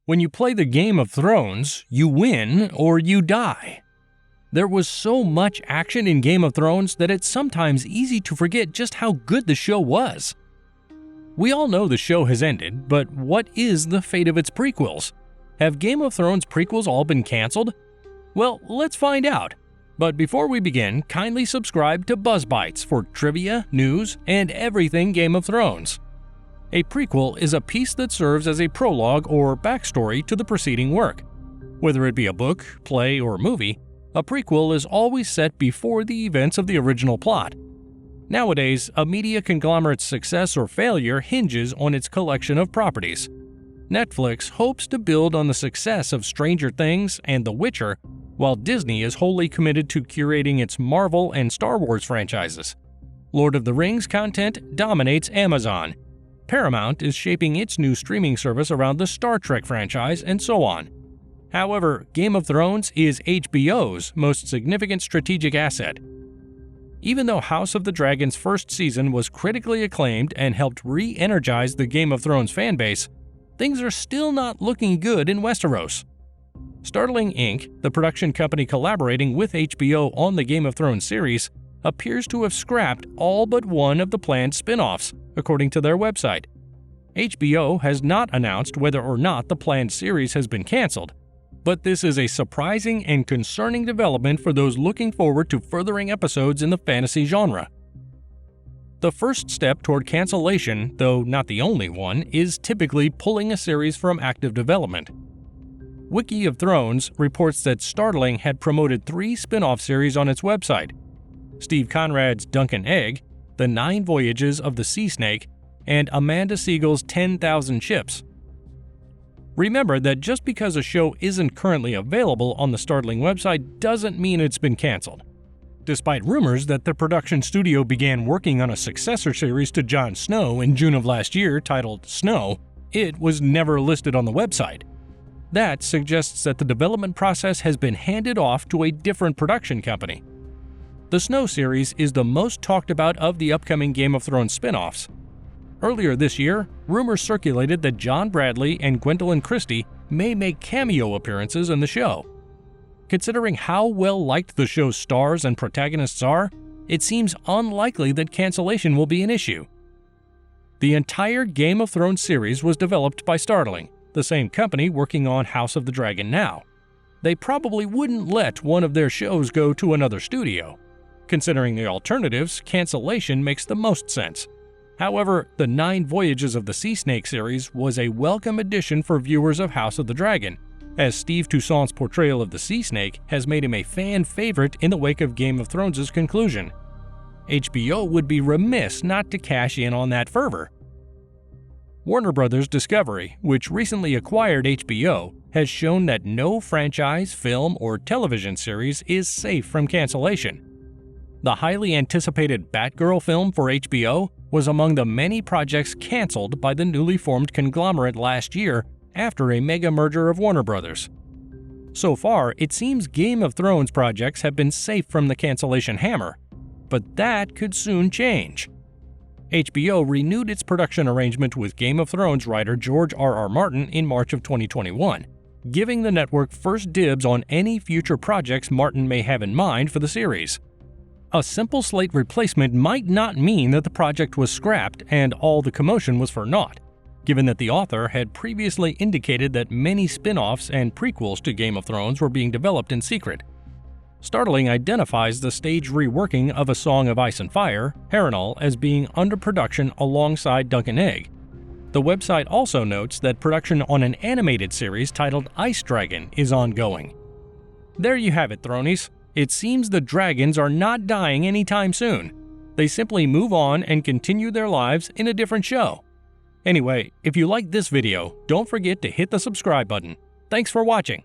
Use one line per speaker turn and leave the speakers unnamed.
When you play the Game of Thrones, you win or you die. There was so much action in Game of Thrones that it's sometimes easy to forget just how good the show was. We all know the show has ended, but what is the fate of its prequels? Have Game of Thrones prequels all been canceled? Well, let's find out. But before we begin, kindly subscribe to Buzz Bites for trivia, news, and everything Game of Thrones. A prequel is a piece that serves as a prologue or backstory to the preceding work. Whether it be a book, play, or movie, a prequel is always set before the events of the original plot. Nowadays, a media conglomerate's success or failure hinges on its collection of properties. Netflix hopes to build on the success of Stranger Things and The Witcher, while Disney is wholly committed to curating its Marvel and Star Wars franchises. Lord of the Rings content dominates Amazon. Paramount is shaping its new streaming service around the Star Trek franchise, and so on. However, Game of Thrones is HBO's most significant strategic asset. Even though House of the Dragon's first season was critically acclaimed and helped re-energize the Game of Thrones fanbase, things are still not looking good in Westeros. Startling Inc., the production company collaborating with HBO on the Game of Thrones series, appears to have scrapped all but one of the planned spin-offs, according to their website. HBO has not announced whether or not the planned series has been canceled, but this is a surprising and concerning development for those looking forward to furthering episodes in the fantasy genre. The first step toward cancellation, though not the only one, is typically pulling a series from active development. Wiki of Thrones reports that Startling had promoted 3 spin-off series on its website: Steve Conrad's Duncan Egg, The 9 Voyages of the Sea Snake, and Amanda Siegel's 10,000 Ships. Remember that just because a show isn't currently available on the Startling website doesn't mean it's been canceled. Despite rumors that the production studio began working on a successor series to Jon Snow in June of last year titled Snow, it was never listed on the website. That suggests that the development process has been handed off to a different production company. The Snow series is the most talked about of the upcoming Game of Thrones spin-offs. Earlier this year, rumors circulated that John Bradley and Gwendolyn Christie may make cameo appearances in the show. Considering how well-liked the show's stars and protagonists are, it seems unlikely that cancellation will be an issue. The entire Game of Thrones series was developed by Startling, the same company working on House of the Dragon now. They probably wouldn't let one of their shows go to another studio. Considering the alternatives, cancellation makes the most sense. However, the 9 Voyages of the Sea Snake series was a welcome addition for viewers of House of the Dragon, as Steve Toussaint's portrayal of the Sea Snake has made him a fan favorite in the wake of Game of Thrones' conclusion. HBO would be remiss not to cash in on that fervor. Warner Bros. Discovery, which recently acquired HBO, has shown that no franchise, film, or television series is safe from cancellation. The highly anticipated Batgirl film for HBO was among the many projects canceled by the newly formed conglomerate last year after a mega merger of Warner Bros. So far, it seems Game of Thrones projects have been safe from the cancellation hammer, but that could soon change. HBO renewed its production arrangement with Game of Thrones writer George R.R. Martin in March of 2021, giving the network first dibs on any future projects Martin may have in mind for the series. A simple slate replacement might not mean that the project was scrapped and all the commotion was for naught, given that the author had previously indicated that many spin-offs and prequels to Game of Thrones were being developed in secret. Startling identifies the stage reworking of A Song of Ice and Fire, Harrenhal, as being under production alongside Duncan Egg. The website also notes that production on an animated series titled Ice Dragon is ongoing. There you have it, Thronies. It seems the dragons are not dying anytime soon. They simply move on and continue their lives in a different show. Anyway, if you liked this video, don't forget to hit the subscribe button. Thanks for watching.